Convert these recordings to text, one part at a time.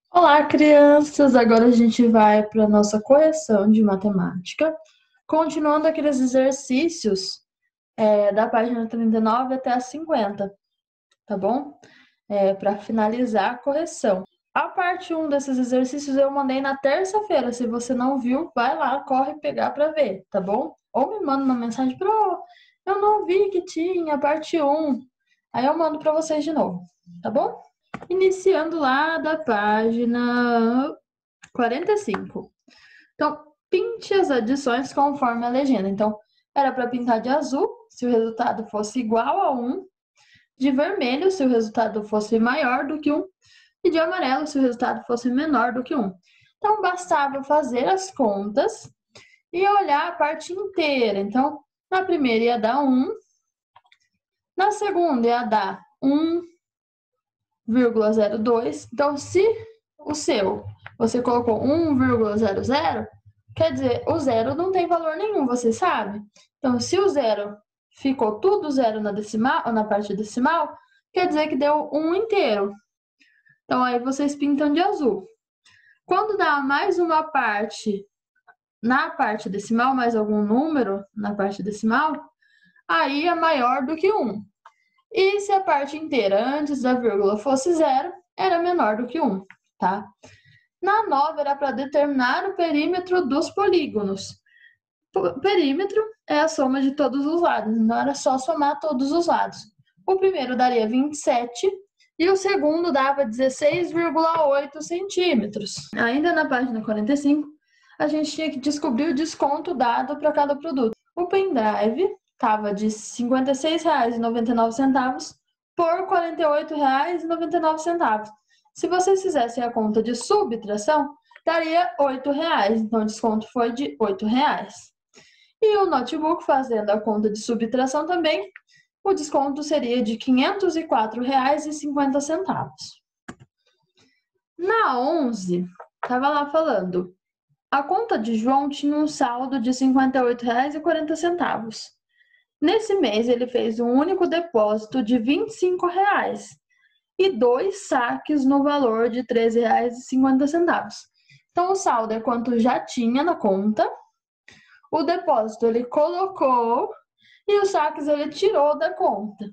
Olá, crianças! Agora a gente vai para a nossa correção de matemática, continuando aqueles exercícios da página 39 até a 50, tá bom? Para finalizar a correção. A parte 1 desses exercícios eu mandei na terça-feira. Se você não viu, vai lá, corre pegar para ver, tá bom? Ou me manda uma mensagem para eu não vi que tinha a parte 1. Aí eu mando para vocês de novo, tá bom? Iniciando lá da página 45. Então, pinte as adições conforme a legenda. Então, era para pintar de azul, se o resultado fosse igual a 1, de vermelho, se o resultado fosse maior do que 1, e de amarelo, se o resultado fosse menor do que 1. Então, bastava fazer as contas e olhar a parte inteira. Então, na primeira ia dar 1, na segunda ia dar 1,02. Então, se o seu você colocou 1,00, quer dizer, o zero não tem valor nenhum, você sabe? Então, se o zero ficou tudo zero na decimal, ou na parte decimal, quer dizer que deu 1 inteiro. Então, aí vocês pintam de azul. Quando dá mais uma parte na parte decimal, mais algum número na parte decimal, aí é maior do que 1. E se a parte inteira antes da vírgula fosse zero, era menor do que 1, tá? Na 9 era para determinar o perímetro dos polígonos. O perímetro é a soma de todos os lados, não era só somar todos os lados. O primeiro daria 27 e o segundo dava 16,8 centímetros. Ainda na página 45, a gente tinha que descobrir o desconto dado para cada produto. O pendrive estava de R$ 56,99 por R$ 48,99. Se vocês fizessem a conta de subtração, daria R$ 8,00. Então, o desconto foi de R$ 8,00. E o notebook, fazendo a conta de subtração também, o desconto seria de R$ 504,50. Na 11, estava lá falando, a conta de João tinha um saldo de R$ 58,40. Nesse mês, ele fez um único depósito de R$ 25,00 e 2 saques no valor de R$ 13,50. Então, o saldo é quanto já tinha na conta, o depósito ele colocou e os saques ele tirou da conta.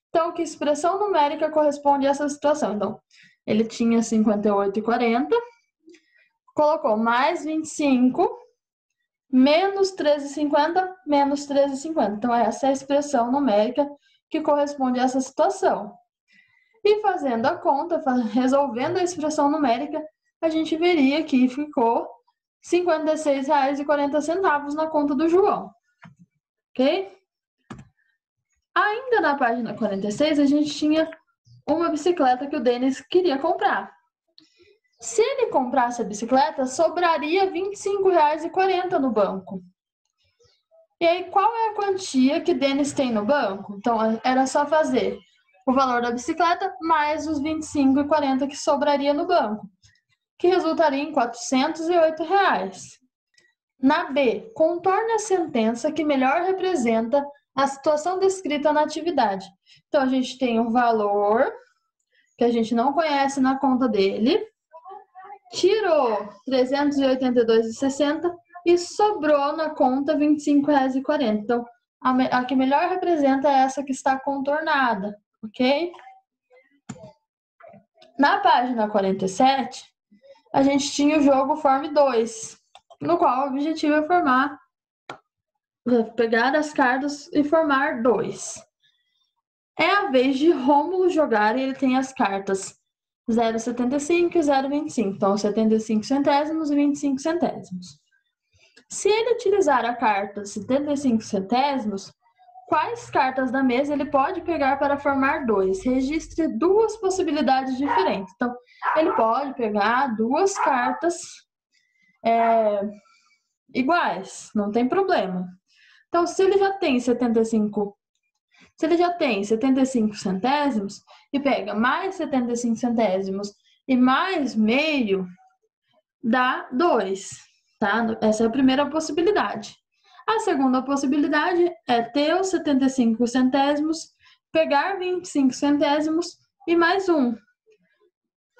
Então, que expressão numérica corresponde a essa situação? Então, ele tinha 58,40, colocou mais 25, menos 13,50, menos 13,50. Então, essa é a expressão numérica que corresponde a essa situação. E fazendo a conta, resolvendo a expressão numérica, a gente veria que ficou R$ 56,40 na conta do João. Ok? Ainda na página 46, a gente tinha uma bicicleta que o Denis queria comprar. Se ele comprasse a bicicleta, sobraria R$ 25,40 no banco. E aí, qual é a quantia que Denis tem no banco? Então, era só fazer o valor da bicicleta mais os R$ 25,40 que sobraria no banco, que resultaria em R$ 408,00. Na B, contorne a sentença que melhor representa a situação descrita na atividade. Então, a gente tem um valor que a gente não conhece na conta dele, tirou R$ 382,60 e sobrou na conta R$ 25,40. Então, a que melhor representa é essa que está contornada, ok? Na página 47, a gente tinha o jogo Forme 2, no qual o objetivo é pegar as cartas e formar 2. É a vez de Rômulo jogar e ele tem as cartas 0,75 e 0,25, então 75 centésimos e 25 centésimos. Se ele utilizar a carta 75 centésimos, quais cartas da mesa ele pode pegar para formar 2? Registre duas possibilidades diferentes. Então, ele pode pegar duas cartas iguais, não tem problema. Então, se ele já tem 75 centésimos e pega mais 75 centésimos e mais meio, dá 2, tá? Essa é a primeira possibilidade. A segunda possibilidade é ter os 75 centésimos, pegar 25 centésimos e mais 1.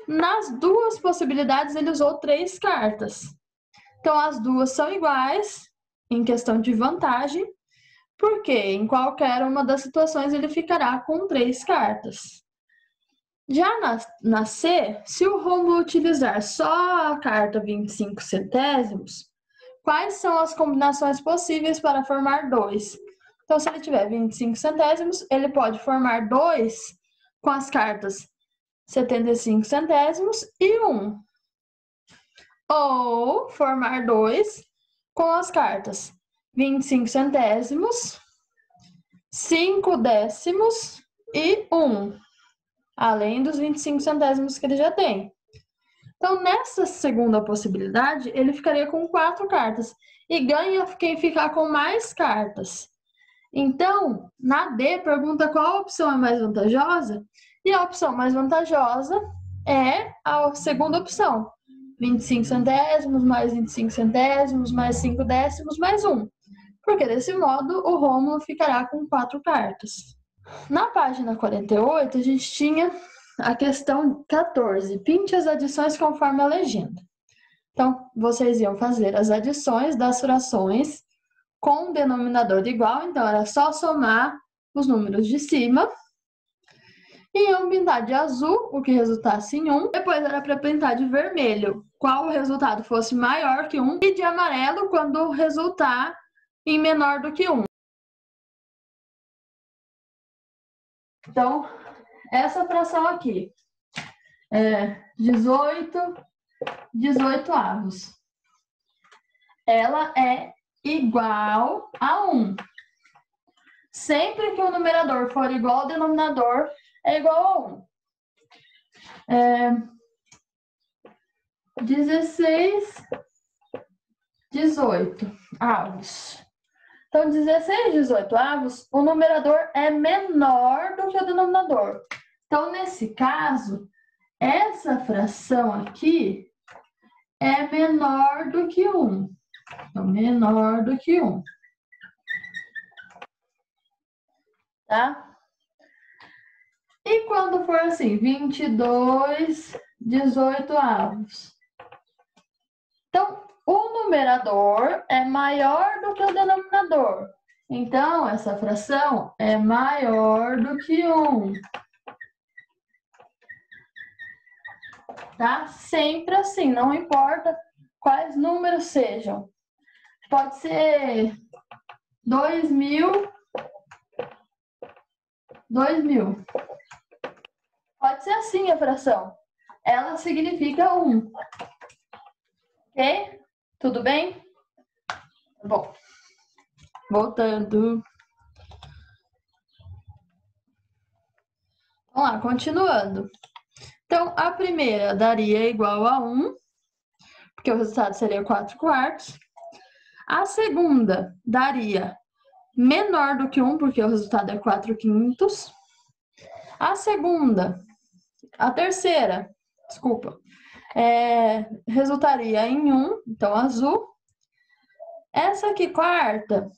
Nas duas possibilidades, ele usou 3 cartas. Então, as duas são iguais em questão de vantagem, porque em qualquer uma das situações ele ficará com 3 cartas. Já na C, se o Rômulo utilizar só a carta 25 centésimos, quais são as combinações possíveis para formar 2? Então, se ele tiver 25 centésimos, ele pode formar 2 com as cartas 75 centésimos e 1. Ou formar 2 com as cartas 25 centésimos, 5 décimos e 1, além dos 25 centésimos que ele já tem. Então, nessa segunda possibilidade, ele ficaria com 4 cartas e ganha quem ficar com mais cartas. Então, na D, pergunta qual opção é mais vantajosa, e a opção mais vantajosa é a segunda opção, 25 centésimos, mais 25 centésimos, mais 5 décimos, mais 1. Porque desse modo, o Rômulo ficará com 4 cartas. Na página 48, a gente tinha a questão 14, pinte as adições conforme a legenda. Então, vocês iam fazer as adições das frações com denominador igual, então era só somar os números de cima. E iam pintar de azul, o que resultasse em 1. Depois era para pintar de vermelho, qual o resultado fosse maior que 1. E de amarelo, quando resultar em menor do que 1. Então, essa fração aqui é 18 avos. Ela é igual a 1. Sempre que o numerador for igual ao denominador, é igual a 1. 16, 18 avos. Então, 16, 18 avos, o numerador é menor do que o denominador. Então, nesse caso, essa fração aqui é menor do que 1. Então, menor do que 1. Tá? E quando for assim, 22, 18 avos. Então, o numerador é maior do que o denominador. Então, essa fração é maior do que 1. Tá? Sempre assim, não importa quais números sejam. Pode ser 2.000. Pode ser assim a fração. Ela significa 1. Ok? Tudo bem? Bom, voltando. Vamos lá, continuando. Então, a primeira daria igual a 1, porque o resultado seria 4 quartos. A segunda daria menor do que 1, porque o resultado é 4 quintos. A terceira, resultaria em 1, então azul. Essa aqui, quarta,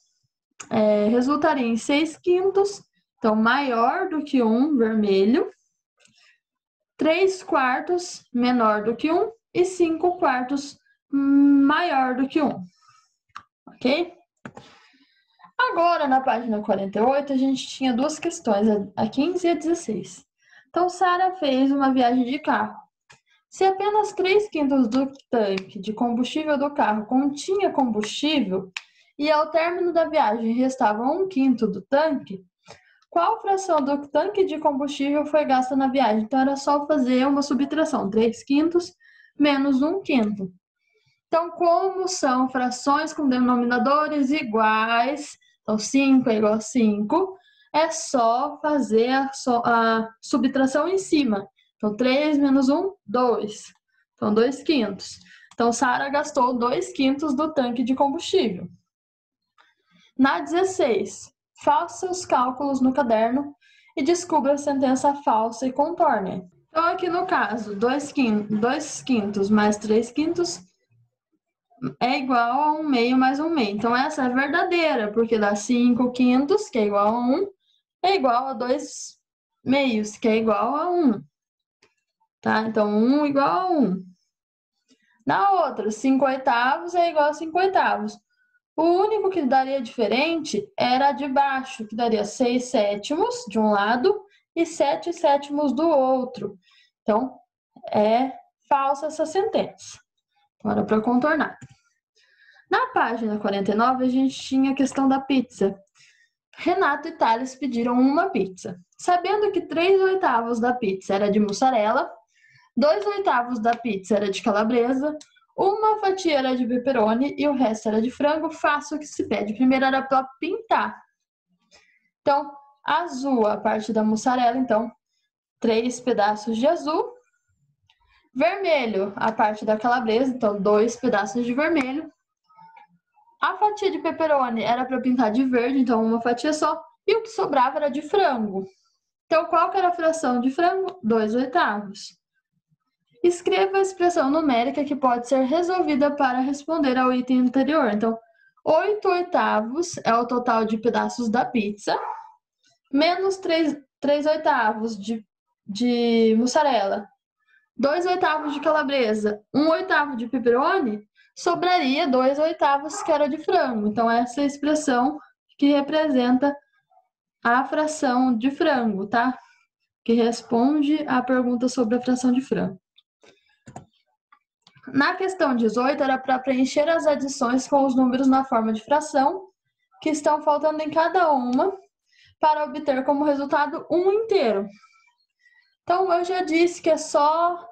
resultaria em 6 quintos, então maior do que 1, vermelho. 3 quartos, menor do que 1. E 5 quartos, maior do que 1. Ok? Agora, na página 48, a gente tinha duas questões, a 15 e a 16. Então, Sara fez uma viagem de carro. Se apenas 3 quintos do tanque de combustível do carro continha combustível e ao término da viagem restava 1 quinto do tanque, qual fração do tanque de combustível foi gasta na viagem? Então, era só fazer uma subtração, 3 quintos menos 1 quinto. Então, como são frações com denominadores iguais, então 5 é igual a 5, é só fazer a subtração em cima. Então, 3 menos 1, 2. Então, 2 quintos. Então, Sara gastou 2 quintos do tanque de combustível. Na 16, faça os cálculos no caderno e descubra a sentença falsa e contorne. Então, aqui no caso, 2 quintos mais 3 quintos é igual a 1 meio mais 1 meio. Então, essa é verdadeira, porque dá 5 quintos, que é igual a 1, é igual a 2 meios, que é igual a 1. tá? Então, 1 igual a 1. Na outra, 5/8 é igual a 5/8. O único que daria diferente era a de baixo, que daria 6/7 de um lado e 7/7 do outro. Então, é falsa essa sentença. Agora, para contornar. Na página 49, a gente tinha a questão da pizza. Renato e Thales pediram uma pizza. Sabendo que 3/8 da pizza era de mussarela, 2/8 da pizza era de calabresa, uma fatia era de pepperoni e o resto era de frango, faça o que se pede. Primeiro era para pintar. Então, azul, a parte da mussarela, então, 3 pedaços de azul. Vermelho, a parte da calabresa, então, 2 pedaços de vermelho. A fatia de pepperoni era para pintar de verde, então, uma fatia só. E o que sobrava era de frango. Então, qual que era a fração de frango? 2/8. Escreva a expressão numérica que pode ser resolvida para responder ao item anterior. Então, 8/8 é o total de pedaços da pizza, menos 3/8 de mussarela, 2/8 de calabresa, 1/8 de pepperoni, sobraria 2/8 que era de frango. Então, essa é a expressão que representa a fração de frango, tá? Que responde à pergunta sobre a fração de frango. Na questão 18, era para preencher as adições com os números na forma de fração, que estão faltando em cada uma, para obter como resultado um inteiro. Então, eu já disse que é só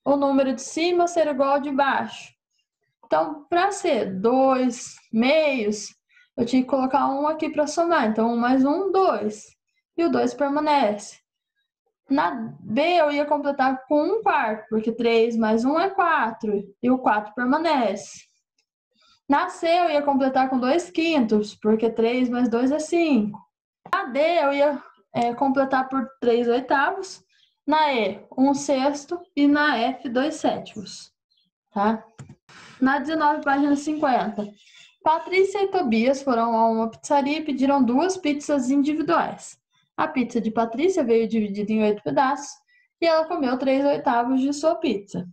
o número de cima ser igual ao de baixo. Então, para ser 2 meios, eu tinha que colocar 1 aqui para somar. Então, 1 mais 1, 2. E o 2 permanece. Na B, eu ia completar com 1/4, porque 3 mais 1 é 4, e o 4 permanece. Na C, eu ia completar com 2/5, porque 3 mais 2 é 5. Na D, eu ia completar por 3/8. Na E, 1/6, e na F, 2/7. Tá? Na 19, página 50. Patrícia e Tobias foram a uma pizzaria e pediram 2 pizzas individuais. A pizza de Patrícia veio dividida em 8 pedaços e ela comeu 3/8 de sua pizza.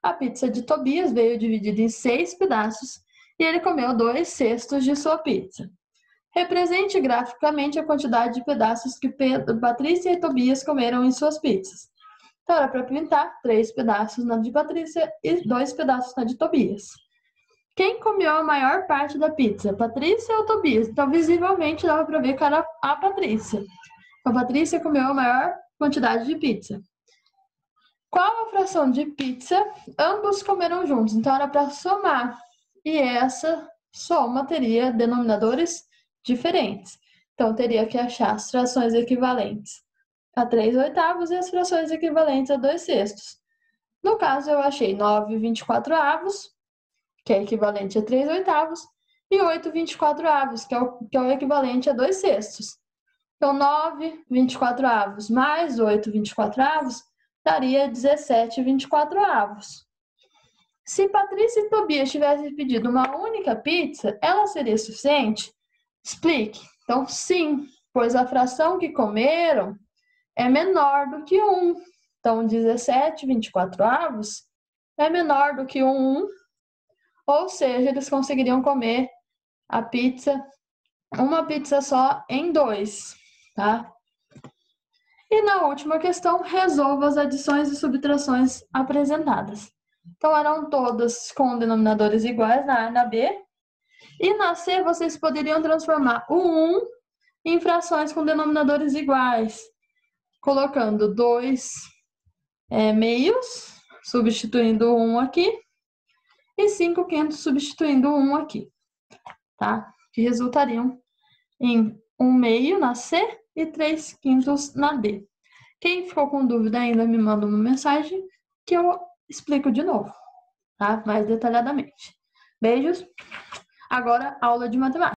A pizza de Tobias veio dividida em 6 pedaços e ele comeu 2/6 de sua pizza. Represente graficamente a quantidade de pedaços que Patrícia e Tobias comeram em suas pizzas. Então, era para pintar 3 pedaços na de Patrícia e 2 pedaços na de Tobias. Quem comeu a maior parte da pizza, Patrícia ou Tobias? Então, visivelmente, dava para ver que era a Patrícia. A Patrícia comeu a maior quantidade de pizza. Qual a fração de pizza ambos comeram juntos? Então, era para somar. E essa soma teria denominadores diferentes. Então, teria que achar as frações equivalentes a 3/8 e as frações equivalentes a 2/6. No caso, eu achei 9/24, que é equivalente a 3/8, e 8/24, que é o equivalente a 2/6. Então, 9/24 mais 8/24 daria 17/24. Se Patrícia e Tobias tivessem pedido uma única pizza, ela seria suficiente? Explique. Então, sim, pois a fração que comeram é menor do que 1. Então, 17/24 é menor do que 1, ou seja, eles conseguiriam comer a pizza, uma pizza só, em 2. Tá? E na última questão, resolva as adições e subtrações apresentadas. Então, eram todas com denominadores iguais na A e na B. E na C, vocês poderiam transformar o 1 em frações com denominadores iguais, colocando 2 meios, substituindo o 1 aqui, e 5/5 substituindo o 1 aqui. Tá? Que resultariam em 1 meio na C e 3/5 na D. Quem ficou com dúvida ainda me manda uma mensagem que eu explico de novo, tá? Mais detalhadamente. Beijos. Agora, aula de matemática.